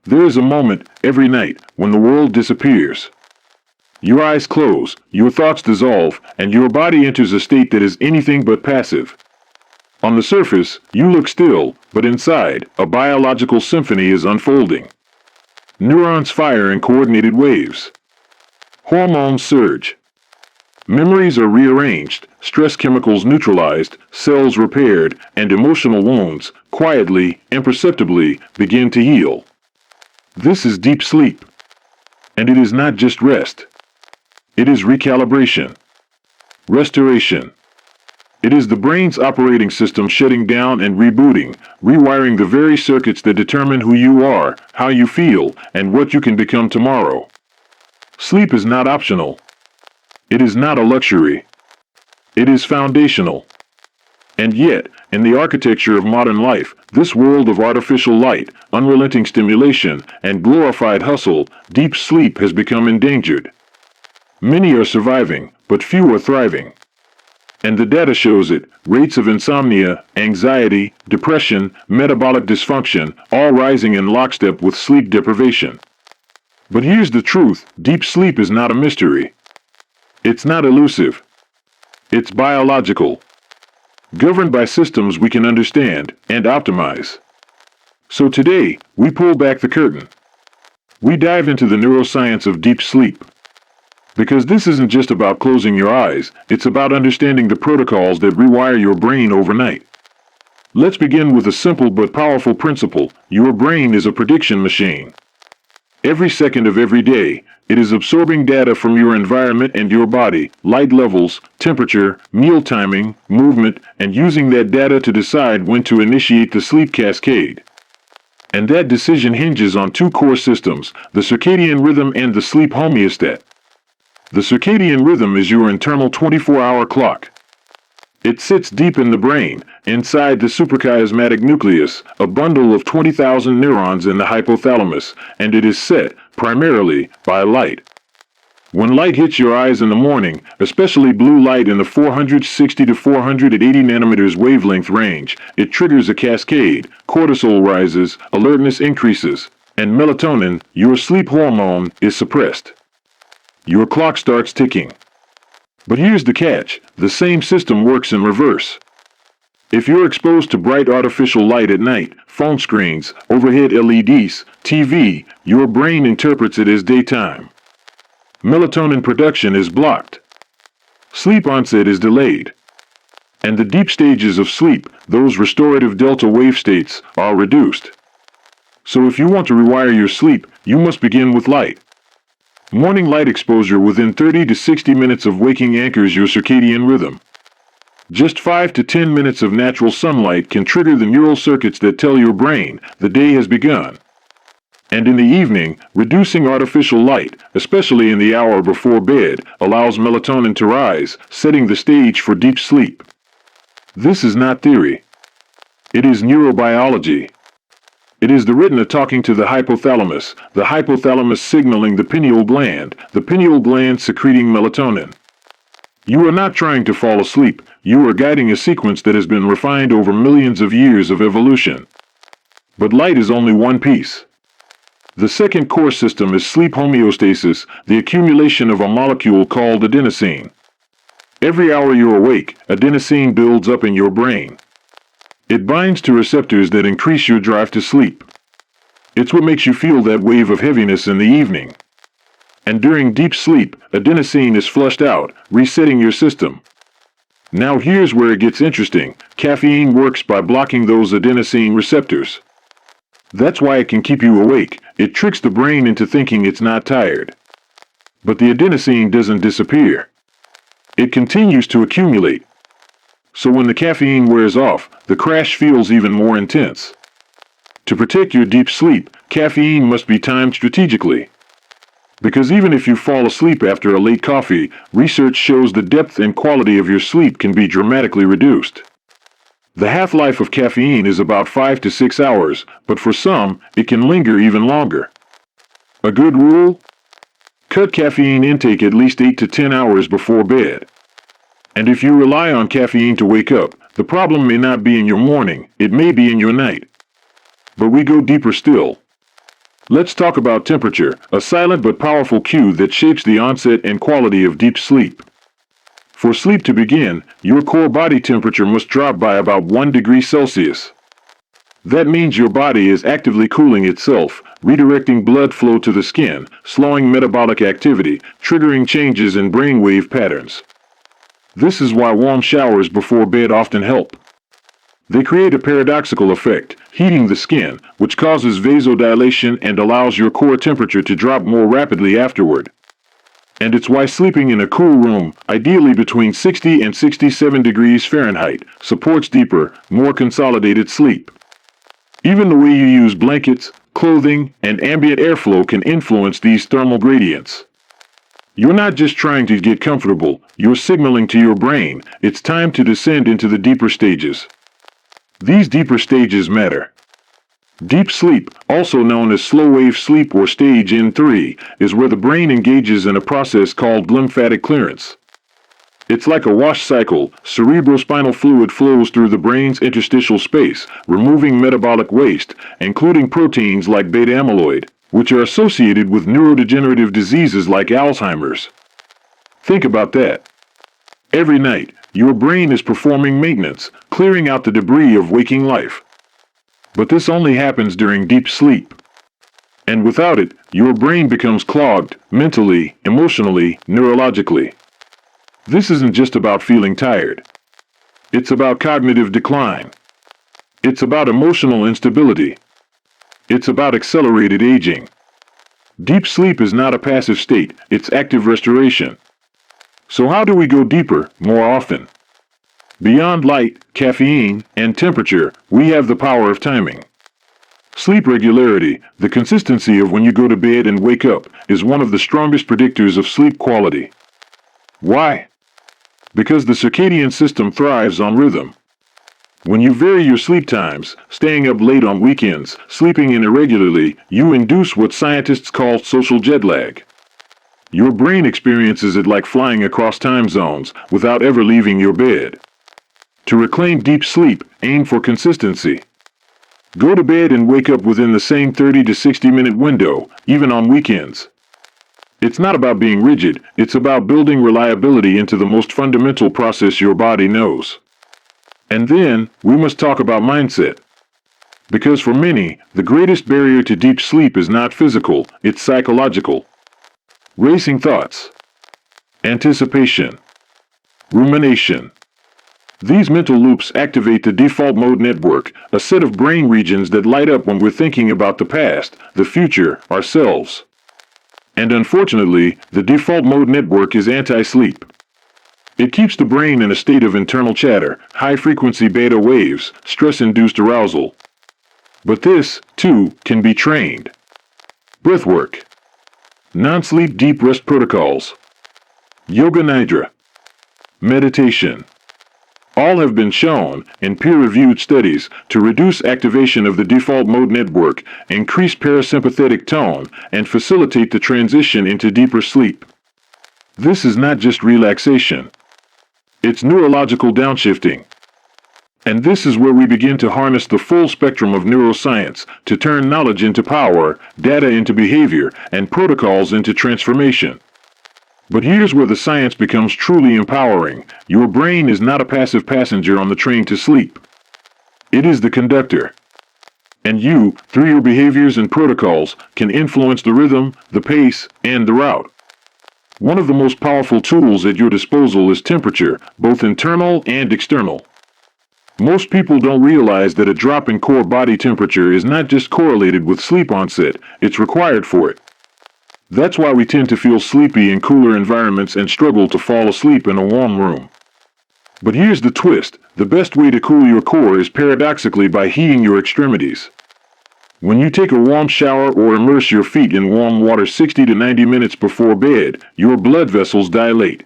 There is a moment every night when the world disappears. Your eyes close, your thoughts dissolve, and your body enters a state that is anything but passive. On the surface, you look still, but inside, a biological symphony is unfolding. Neurons fire in coordinated waves. Hormones surge. Memories are rearranged, stress chemicals neutralized, cells repaired, and emotional wounds, quietly, imperceptibly, begin to heal. This is deep sleep. And it is not just rest. It is recalibration. Restoration. It is the brain's operating system shutting down and rebooting, rewiring the very circuits that determine who you are, how you feel, and what you can become tomorrow. Sleep is not optional. It is not a luxury. It is foundational. And yet, in the architecture of modern life, this world of artificial light, unrelenting stimulation, and glorified hustle, deep sleep has become endangered. Many are surviving, but few are thriving. And the data shows it, rates of insomnia, anxiety, depression, metabolic dysfunction, all rising in lockstep with sleep deprivation. But here's the truth, deep sleep is not a mystery. It's not elusive. It's biological. Governed by systems we can understand and optimize. So today, we pull back the curtain. We dive into the neuroscience of deep sleep. Because this isn't just about closing your eyes, it's about understanding the protocols that rewire your brain overnight. Let's begin with a simple but powerful principle. Your brain is a prediction machine. Every second of every day, it is absorbing data from your environment and your body, light levels, temperature, meal timing, movement, and using that data to decide when to initiate the sleep cascade. And that decision hinges on two core systems, the circadian rhythm and the sleep homeostat. The circadian rhythm is your internal 24-hour clock. It sits deep in the brain, inside the suprachiasmatic nucleus, a bundle of 20,000 neurons in the hypothalamus, and it is set, primarily, by light. When light hits your eyes in the morning, especially blue light in the 460 to 480 nanometers wavelength range, it triggers a cascade, cortisol rises, alertness increases, and melatonin, your sleep hormone, is suppressed. Your clock starts ticking. But here's the catch, the same system works in reverse. If you're exposed to bright artificial light at night, phone screens, overhead LEDs, TV, your brain interprets it as daytime. Melatonin production is blocked. Sleep onset is delayed. And the deep stages of sleep, those restorative delta wave states, are reduced. So if you want to rewire your sleep, you must begin with light. Morning light exposure within 30 to 60 minutes of waking anchors your circadian rhythm. Just 5 to 10 minutes of natural sunlight can trigger the neural circuits that tell your brain the day has begun. And in the evening, reducing artificial light, especially in the hour before bed, allows melatonin to rise, setting the stage for deep sleep. This is not theory. It is neurobiology. It is the retina talking to the hypothalamus signaling the pineal gland secreting melatonin. You are not trying to fall asleep, you are guiding a sequence that has been refined over millions of years of evolution. But light is only one piece. The second core system is sleep homeostasis, the accumulation of a molecule called adenosine. Every hour you're awake, adenosine builds up in your brain. It binds to receptors that increase your drive to sleep. It's what makes you feel that wave of heaviness in the evening. And during deep sleep, adenosine is flushed out, resetting your system. Now here's where it gets interesting. Caffeine works by blocking those adenosine receptors. That's why it can keep you awake. It tricks the brain into thinking it's not tired. But the adenosine doesn't disappear. It continues to accumulate. So when the caffeine wears off, the crash feels even more intense. To protect your deep sleep, caffeine must be timed strategically. Because even if you fall asleep after a late coffee, research shows the depth and quality of your sleep can be dramatically reduced. The half-life of caffeine is about 5 to 6 hours, but for some, it can linger even longer. A good rule? Cut caffeine intake at least 8 to 10 hours before bed. And if you rely on caffeine to wake up, the problem may not be in your morning, it may be in your night. But we go deeper still. Let's talk about temperature, a silent but powerful cue that shapes the onset and quality of deep sleep. For sleep to begin, your core body temperature must drop by about 1 degree Celsius. That means your body is actively cooling itself, redirecting blood flow to the skin, slowing metabolic activity, triggering changes in brainwave patterns. This is why warm showers before bed often help. They create a paradoxical effect, heating the skin, which causes vasodilation and allows your core temperature to drop more rapidly afterward. And it's why sleeping in a cool room, ideally between 60 and 67 degrees Fahrenheit, supports deeper, more consolidated sleep. Even the way you use blankets, clothing, and ambient airflow can influence these thermal gradients. You're not just trying to get comfortable, you're signaling to your brain it's time to descend into the deeper stages. These deeper stages matter. Deep sleep, also known as slow-wave sleep or stage N3, is where the brain engages in a process called lymphatic clearance. It's like a wash cycle. Cerebrospinal fluid flows through the brain's interstitial space, removing metabolic waste, including proteins like beta amyloid, which are associated with neurodegenerative diseases like Alzheimer's. Think about that. Every night, your brain is performing maintenance, clearing out the debris of waking life. But this only happens during deep sleep. And without it, your brain becomes clogged, mentally, emotionally, neurologically. This isn't just about feeling tired. It's about cognitive decline. It's about emotional instability. It's about accelerated aging. Deep sleep is not a passive state, it's active restoration. So how do we go deeper, more often? Beyond light, caffeine, and temperature, we have the power of timing. Sleep regularity, the consistency of when you go to bed and wake up, is one of the strongest predictors of sleep quality. Why? Because the circadian system thrives on rhythm. When you vary your sleep times, staying up late on weekends, sleeping in irregularly, you induce what scientists call social jet lag. Your brain experiences it like flying across time zones without ever leaving your bed. To reclaim deep sleep, aim for consistency. Go to bed and wake up within the same 30 to 60-minute window, even on weekends. It's not about being rigid, it's about building reliability into the most fundamental process your body knows. And then, we must talk about mindset. Because for many, the greatest barrier to deep sleep is not physical, it's psychological. Racing thoughts, anticipation, rumination. These mental loops activate the default mode network, a set of brain regions that light up when we're thinking about the past, the future, ourselves. And unfortunately, the default mode network is anti-sleep. It keeps the brain in a state of internal chatter, high-frequency beta waves, stress-induced arousal. But this, too, can be trained. Breathwork. Non-sleep deep rest protocols. Yoga Nidra. Meditation. All have been shown, in peer-reviewed studies, to reduce activation of the default mode network, increase parasympathetic tone, and facilitate the transition into deeper sleep. This is not just relaxation. It's neurological downshifting. And this is where we begin to harness the full spectrum of neuroscience to turn knowledge into power, data into behavior, and protocols into transformation. But here's where the science becomes truly empowering. Your brain is not a passive passenger on the train to sleep. It is the conductor. And you, through your behaviors and protocols, can influence the rhythm, the pace, and the route. One of the most powerful tools at your disposal is temperature, both internal and external. Most people don't realize that a drop in core body temperature is not just correlated with sleep onset, it's required for it. That's why we tend to feel sleepy in cooler environments and struggle to fall asleep in a warm room. But here's the twist. The best way to cool your core is paradoxically by heating your extremities. When you take a warm shower or immerse your feet in warm water 60 to 90 minutes before bed, your blood vessels dilate.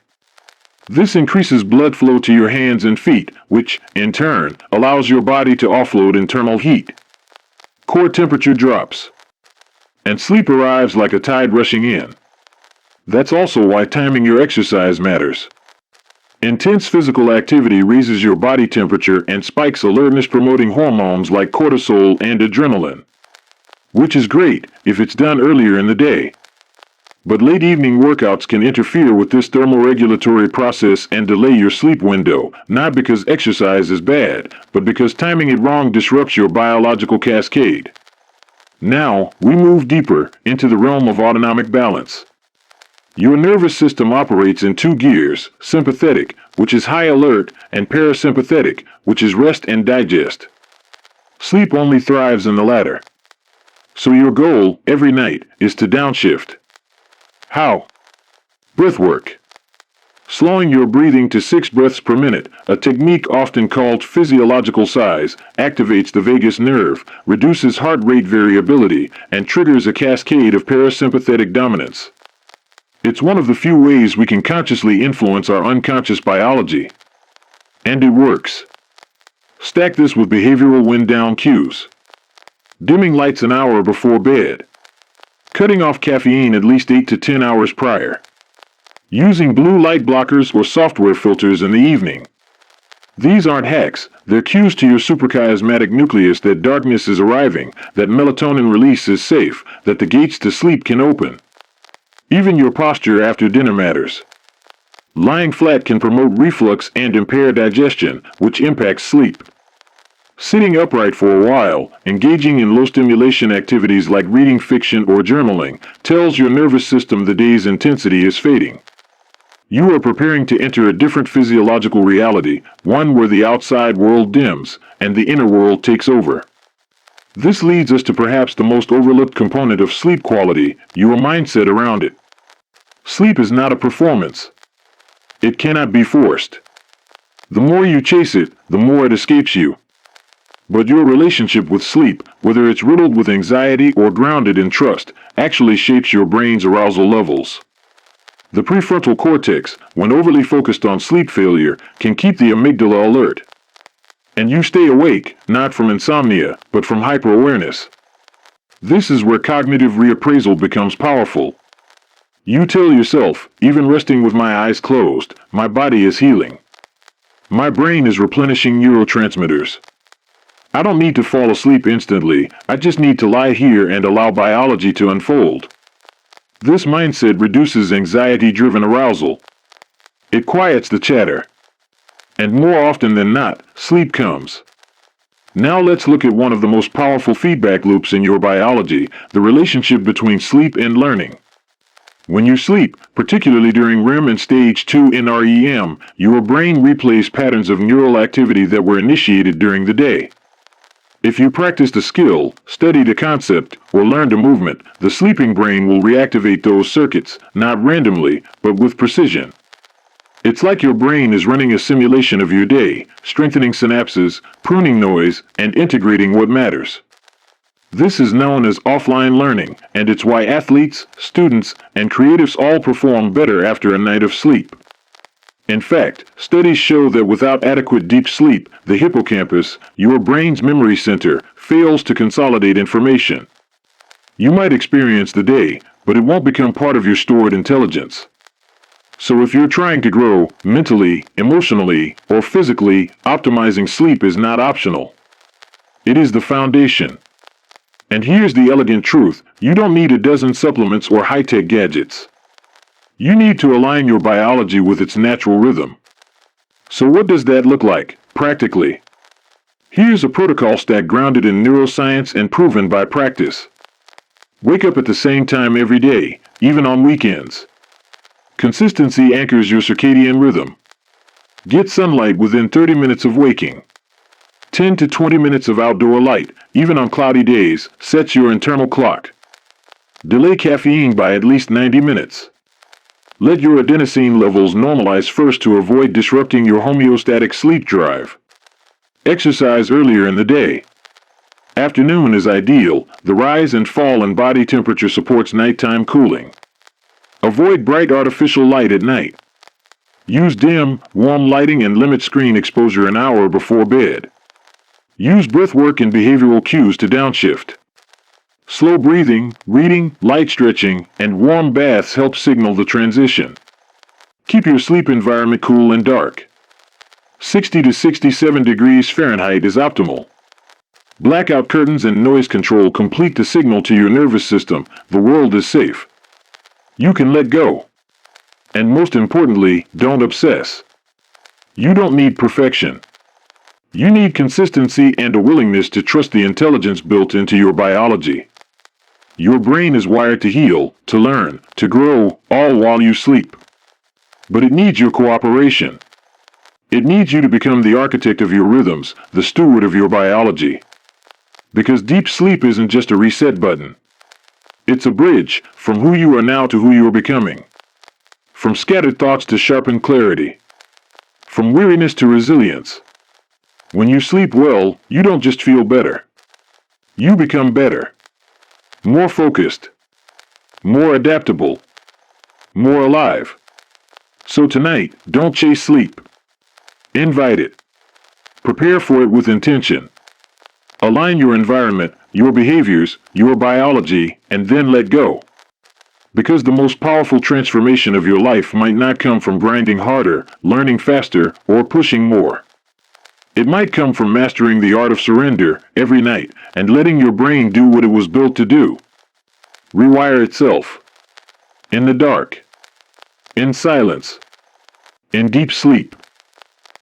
This increases blood flow to your hands and feet, which, in turn, allows your body to offload internal heat. Core temperature drops. And sleep arrives like a tide rushing in. That's also why timing your exercise matters. Intense physical activity raises your body temperature and spikes alertness-promoting hormones like cortisol and adrenaline. which is great if it's done earlier in the day. But late evening workouts can interfere with this thermoregulatory process and delay your sleep window, not because exercise is bad, but because timing it wrong disrupts your biological cascade. Now, we move deeper into the realm of autonomic balance. Your nervous system operates in two gears, sympathetic, which is high alert, and parasympathetic, which is rest and digest. Sleep only thrives in the latter. So your goal, every night, is to downshift. How? Breathwork. Slowing your breathing to 6 breaths per minute, a technique often called physiological size, activates the vagus nerve, reduces heart rate variability, and triggers a cascade of parasympathetic dominance. It's one of the few ways we can consciously influence our unconscious biology. And it works. Stack this with behavioral wind-down cues. Dimming lights an hour before bed. Cutting off caffeine at least 8 to 10 hours prior. Using blue light blockers or software filters in the evening. These aren't hacks, they're cues to your suprachiasmatic nucleus that darkness is arriving, that melatonin release is safe, that the gates to sleep can open. Even your posture after dinner matters. Lying flat can promote reflux and impair digestion, which impacts sleep. Sitting upright for a while, engaging in low-stimulation activities like reading fiction or journaling, tells your nervous system the day's intensity is fading. You are preparing to enter a different physiological reality, one where the outside world dims and the inner world takes over. This leads us to perhaps the most overlooked component of sleep quality, your mindset around it. Sleep is not a performance. It cannot be forced. The more you chase it, the more it escapes you. But your relationship with sleep, whether it's riddled with anxiety or grounded in trust, actually shapes your brain's arousal levels. The prefrontal cortex, when overly focused on sleep failure, can keep the amygdala alert. And you stay awake, not from insomnia, but from hyper-awareness. This is where cognitive reappraisal becomes powerful. You tell yourself, even resting with my eyes closed, my body is healing. My brain is replenishing neurotransmitters. I don't need to fall asleep instantly, I just need to lie here and allow biology to unfold. This mindset reduces anxiety-driven arousal. It quiets the chatter. And more often than not, sleep comes. Now let's look at one of the most powerful feedback loops in your biology, the relationship between sleep and learning. When you sleep, particularly during REM and stage 2 NREM, your brain replays patterns of neural activity that were initiated during the day. If you practiced a skill, studied a concept, or learned a movement, the sleeping brain will reactivate those circuits, not randomly, but with precision. It's like your brain is running a simulation of your day, strengthening synapses, pruning noise, and integrating what matters. This is known as offline learning, and it's why athletes, students, and creatives all perform better after a night of sleep. In fact, studies show that without adequate deep sleep, the hippocampus, your brain's memory center, fails to consolidate information. You might experience the day, but it won't become part of your stored intelligence. So if you're trying to grow, mentally, emotionally, or physically, optimizing sleep is not optional. It is the foundation. And here's the elegant truth, you don't need a dozen supplements or high-tech gadgets. You need to align your biology with its natural rhythm. So what does that look like, practically? Here's a protocol stack grounded in neuroscience and proven by practice. Wake up at the same time every day, even on weekends. Consistency anchors your circadian rhythm. Get sunlight within 30 minutes of waking. 10 to 20 minutes of outdoor light, even on cloudy days, sets your internal clock. Delay caffeine by at least 90 minutes. Let your adenosine levels normalize first to avoid disrupting your homeostatic sleep drive. Exercise earlier in the day. Afternoon is ideal. The rise and fall in body temperature supports nighttime cooling. Avoid bright artificial light at night. Use dim, warm lighting and limit screen exposure an hour before bed. Use breathwork and behavioral cues to downshift. Slow breathing, reading, light stretching, and warm baths help signal the transition. Keep your sleep environment cool and dark. 60 to 67 degrees Fahrenheit is optimal. Blackout curtains and noise control complete the signal to your nervous system. The world is safe. You can let go. And most importantly, don't obsess. You don't need perfection. You need consistency and a willingness to trust the intelligence built into your biology. Your brain is wired to heal, to learn, to grow, all while you sleep. But it needs your cooperation. It needs you to become the architect of your rhythms, the steward of your biology. Because deep sleep isn't just a reset button. It's a bridge from who you are now to who you are becoming. From scattered thoughts to sharpened clarity. From weariness to resilience. When you sleep well, you don't just feel better. You become better. More focused. More adaptable. More alive. So tonight, don't chase sleep. Invite it. Prepare for it with intention. Align your environment, your behaviors, your biology, and then let go. Because the most powerful transformation of your life might not come from grinding harder, learning faster, or pushing more. It might come from mastering the art of surrender every night and letting your brain do what it was built to do. Rewire itself. In the dark. In silence. In deep sleep.